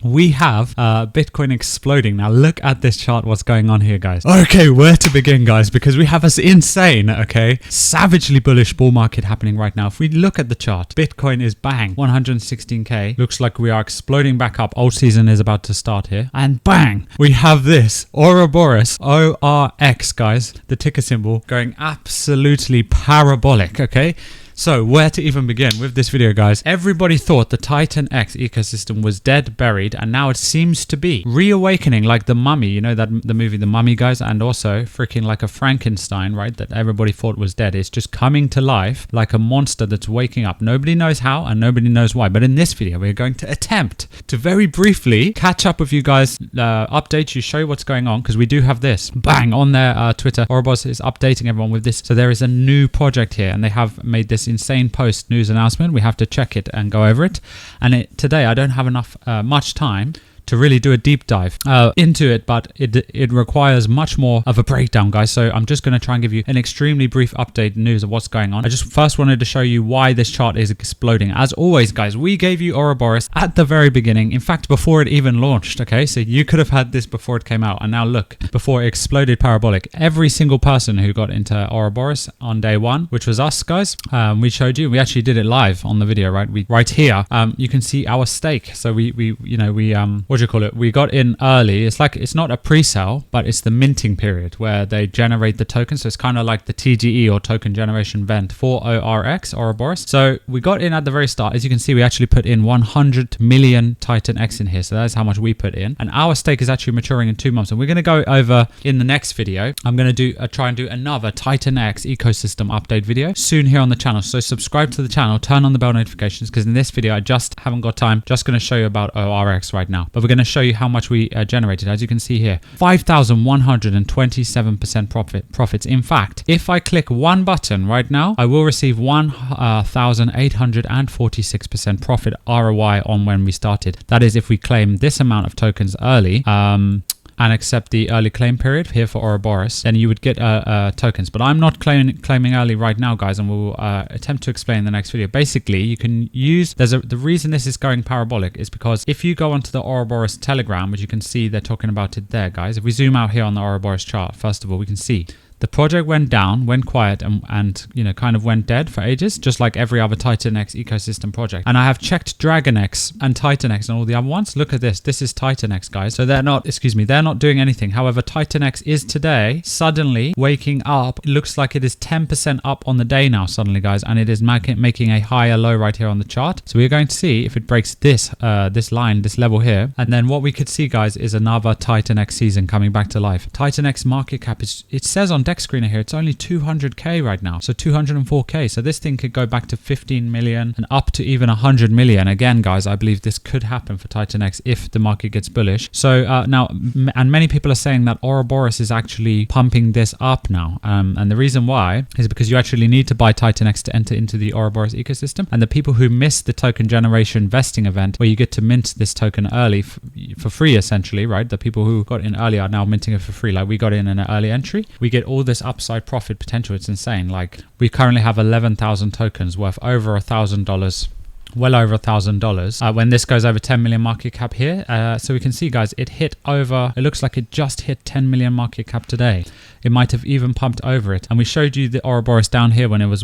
we have Bitcoin exploding. Now look at this chart, what's going on here, guys. Okay, where to begin, guys? Because we have this insane, okay, savagely bullish bull market happening right now. If we look at the chart, Bitcoin is bang, 116k. Looks like we are exploding back up. Old season is about to start here. And bang, we have this Ouroboros, ORX, guys, the ticker symbol, going absolutely parabolic, okay? So where to even begin with this video, guys? Everybody thought the Titan X ecosystem was dead, buried, and now it seems to be reawakening like the Mummy, you know, that the movie The Mummy, guys, and also freaking like a Frankenstein, right, that everybody thought was dead. It's just coming to life like a monster that's waking up. Nobody knows how and nobody knows why, but in this video we're going to attempt to very briefly catch up with you guys, update you, show you what's going on, because we do have this bang on their Twitter. Ouroboros is updating everyone with this. So there is a new project here and they have made this insane post news announcement. We have to check it and go over it, and today I don't have enough much time to really do a deep dive into it, but it requires much more of a breakdown, guys. So I'm just going to try and give you an extremely brief update news of what's going on. I just first wanted to show you why this chart is exploding. As always, guys, we gave you Ouroboros at the very beginning, in fact before it even launched, okay? So you could have had this before it came out, and now look, before it exploded parabolic. Every single person who got into Ouroboros on day one, which was us, guys, we showed you, we actually did it live on the video, right? Right here, you can see our stake. So we what do you call it? We got in early. It's like, it's not a pre-sale, but it's the minting period where they generate the tokens. So it's kind of like the TGE or token generation event for ORX, Ouroboros. So we got in at the very start. As you can see, we actually put in 100 million Titan X in here. So that's how much we put in. And our stake is actually maturing in 2 months. And we're going to go over in the next video. I'm going to try and do another Titan X ecosystem update video soon here on the channel. So subscribe to the channel, turn on the bell notifications, because in this video, I just haven't got time. Just going to show you about ORX right now. But we're going to show you how much we generated. As you can see here, 5,127% profits. In fact, if I click one button right now, I will receive 1,846% profit ROI on when we started. That is if we claim this amount of tokens early, and accept the early claim period here for Ouroboros, then you would get tokens. But I'm not claiming early right now, guys, and we'll attempt to explain in the next video. Basically, you can use, the reason this is going parabolic is because if you go onto the Ouroboros Telegram, which you can see they're talking about it there, guys. If we zoom out here on the Ouroboros chart, first of all, we can see the project went down, went quiet, and you know, kind of went dead for ages, just like every other Titan X ecosystem project. And I have checked Dragon X and Titan X and all the other ones. Look at this. This is Titan X, guys. So they're not doing anything. However, Titan X is today suddenly waking up. It looks like it is 10% up on the day now suddenly, guys, and it is making a higher low right here on the chart. So we're going to see if it breaks this line, this level here. And then what we could see, guys, is another Titan X season coming back to life. Titan X market cap is, it says on deck screener here, it's only 200k right now, so 204k. So this thing could go back to 15 million and up to even 100 million. Again, guys, I believe this could happen for Titan X if the market gets bullish. So now, and many people are saying that Ouroboros is actually pumping this up now, and the reason why is because you actually need to buy Titan X to enter into the Ouroboros ecosystem. And the people who missed the token generation vesting event, where you get to mint this token early for free, essentially, right? The people who got in early are now minting it for free. Like we got in an early entry, we get all this upside profit potential. It's insane. Like we currently have 11,000 tokens worth over $1,000, well over $1,000 when this goes over 10 million market cap here. So we can see, guys, it hit over, it looks like it just hit 10 million market cap today. It might have even pumped over it. And we showed you the Ouroboros down here when it was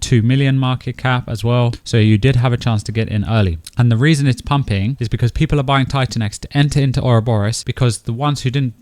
2 million market cap as well. So you did have a chance to get in early. And the reason it's pumping is because people are buying Titan X to enter into Ouroboros, because the ones who didn't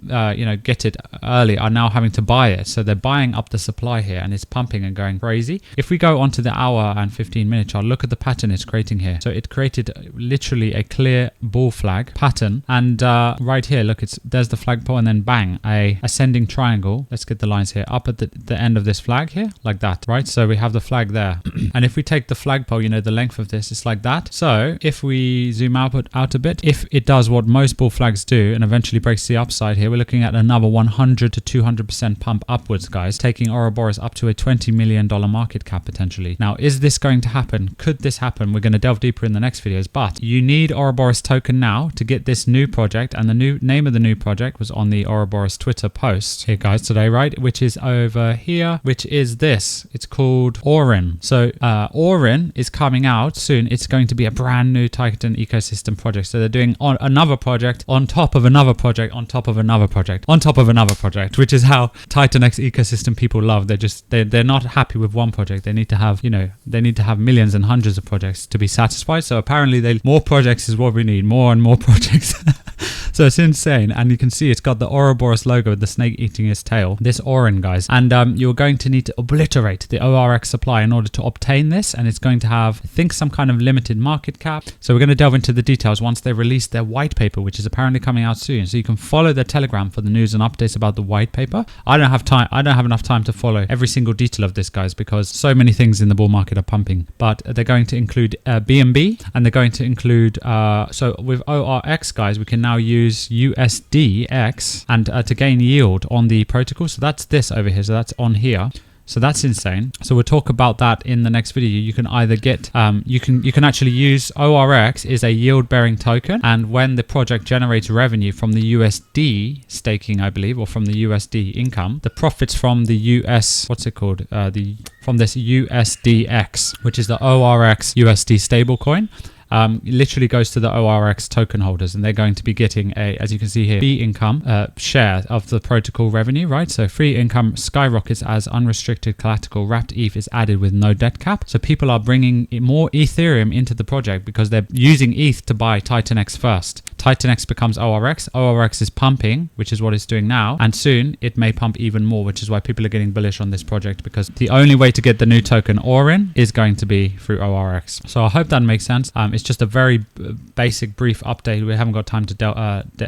get it early are now having to buy it. So they're buying up the supply here, and it's pumping and going crazy. If we go onto the hour and 15-minute chart, look at the pattern it's creating here. So it created literally a clear bull flag pattern. And right here, look, there's the flagpole, and then bang, a ascending triangle. Let's get the lines here up at the end of this flag here, like that, right? So we have the flag there. And if we take the flagpole, you know, the length of this, it's like that. So if we zoom out a bit, if it does what most bull flags do and eventually breaks the upside here, we're looking at another 100 to 200% pump upwards, guys, taking Ouroboros up to a $20 million market cap potentially. Now, is this going to happen? Could this happen? We're going going to delve deeper in the next videos. But you need Ouroboros token now to get this new project, and the new name of the new project was on the Ouroboros Twitter post here, guys, today, right? Which is over here, which is this. It's called Aurin. So Aurin is coming out soon. It's going to be a brand new Titan ecosystem project. So they're doing another project on top of another project on top of another project on top of another project, which is how Titan X ecosystem people love. They're not happy with one project. They need to have, they need to have millions and hundreds of projects to be satisfied. So apparently more projects is what we need, more and more projects. So it's insane. And you can see it's got the Ouroboros logo with the snake eating its tail, this Aurin, guys. And you're going to need to obliterate the ORX supply in order to obtain this. And it's going to have, I think, some kind of limited market cap. So we're going to delve into the details once they release their white paper, which is apparently coming out soon. So you can follow their Telegram for the news and updates about the white paper. I don't have time. I don't have enough time to follow every single detail of this, guys, because so many things in the bull market are pumping. But they're going to include BNB, and they're going to include, so with ORX, guys, we can now use USDX and to gain yield on the protocol. So that's this over here. So that's on here. So that's insane. So we'll talk about that in the next video. You can either get, you can actually use ORX is a yield bearing token. And when the project generates revenue from the USD staking, I believe, or from the USD income, the profits from the US, what's it called? From this USDX, which is the ORX USD stablecoin. Literally goes to the ORX token holders, and they're going to be getting a, as you can see here, free income share of the protocol revenue, right? So free income skyrockets as unrestricted collateral wrapped ETH is added with no debt cap. So people are bringing more Ethereum into the project because they're using ETH to buy Titan X first. Titan X becomes ORX. ORX is pumping, which is what it's doing now, and soon it may pump even more, which is why people are getting bullish on this project, because the only way to get the new token Aurin is going to be through ORX. So I hope that makes sense. It's just a very basic, brief update. We haven't got time to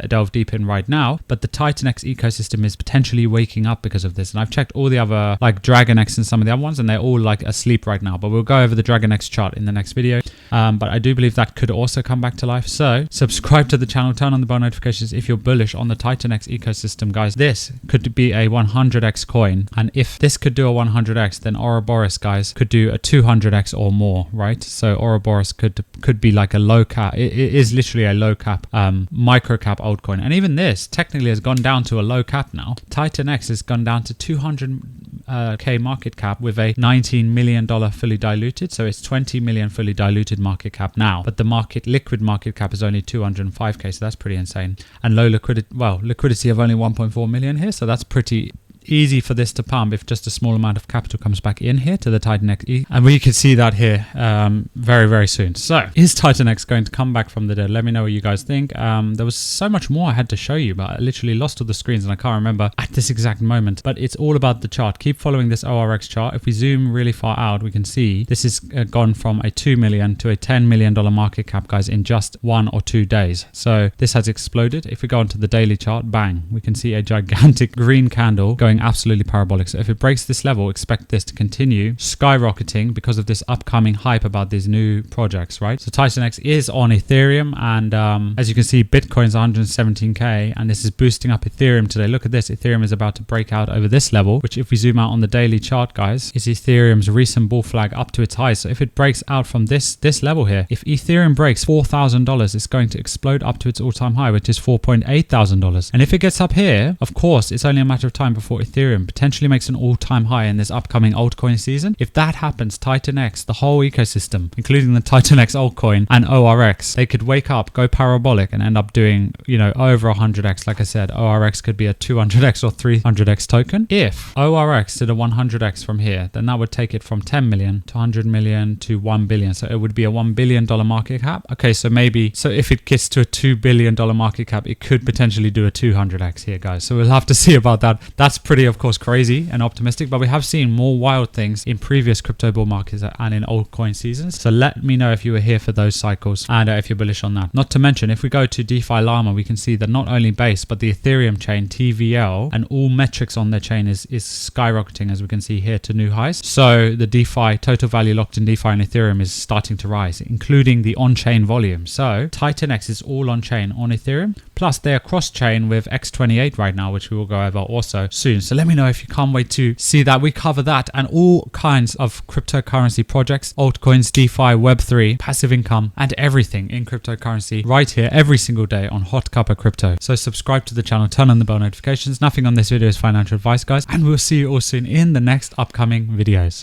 delve deep in right now, but the Titan X ecosystem is potentially waking up because of this. And I've checked all the other, like Dragon X and some of the other ones, and they're all like asleep right now. But we'll go over the Dragon X chart in the next video. But I do believe that could also come back to life. So subscribe to the channel, turn on the bell notifications if you're bullish on the Titan X ecosystem, guys. This could be a 100x coin, and if this could do a 100x, then Ouroboros, guys, could do a 200x or more, right? So Ouroboros could be like a low cap. It is literally a low cap micro cap altcoin, and even this technically has gone down to a low cap now. Titan X has gone down to 200k market cap with a $19 million fully diluted, so it's 20 million fully diluted market cap now, but the liquid market cap is only 205k, so that's pretty insane. And low liquidity of only 1.4 million here, so that's pretty easy for this to pump if just a small amount of capital comes back in here to the Titan X E, and we can see that here very, very soon. So is Titan X going to come back from the dead? Let me know what you guys think. There was so much more I had to show you, but I literally lost all the screens and I can't remember at this exact moment, but it's all about the chart. Keep following this ORX chart. If we zoom really far out, we can see this has gone from a 2 million to a $10 million market cap, guys, in just 1 or 2 days. So this has exploded. If we go onto the daily chart, bang, we can see a gigantic green candle going absolutely parabolic. So if it breaks this level, expect this to continue skyrocketing because of this upcoming hype about these new projects, right? So Titan X is on Ethereum, and as you can see, Bitcoin's 117k, and this is boosting up Ethereum today. Look at this. Ethereum is about to break out over this level, which if we zoom out on the daily chart, guys, is Ethereum's recent bull flag up to its highs. So if it breaks out from this level here, if Ethereum breaks $4,000, it's going to explode up to its all-time high, which is $4,800. And if it gets up here, of course, it's only a matter of time before Ethereum potentially makes an all-time high in this upcoming altcoin season. If that happens, Titan X, the whole ecosystem, including the Titan X altcoin and ORX, they could wake up, go parabolic, and end up doing, over 100x. Like I said, ORX could be a 200x or 300x token. If ORX did a 100x from here, then that would take it from 10 million to 100 million to 1 billion. So it would be a $1 billion market cap. Okay, so if it gets to a $2 billion market cap, it could potentially do a 200x here, guys. So we'll have to see about that. That's pretty, of course, crazy and optimistic, but we have seen more wild things in previous crypto bull markets and in altcoin seasons. So let me know if you were here for those cycles and if you're bullish on that. Not to mention, if we go to DeFi Llama, we can see that not only Base, but the Ethereum chain, TVL, and all metrics on their chain is skyrocketing, as we can see here, to new highs. So the DeFi, total value locked in DeFi and Ethereum is starting to rise, including the on-chain volume. So Titan X is all on-chain on Ethereum, plus they are cross-chain with X28 right now, which we will go over also soon. So let me know if you can't wait to see that. We cover that and all kinds of cryptocurrency projects, altcoins, DeFi, Web3, passive income, and everything in cryptocurrency right here every single day on HotCuppaCrypto. So subscribe to the channel, turn on the bell notifications. Nothing on this video is financial advice, guys, and we'll see you all soon in the next upcoming videos.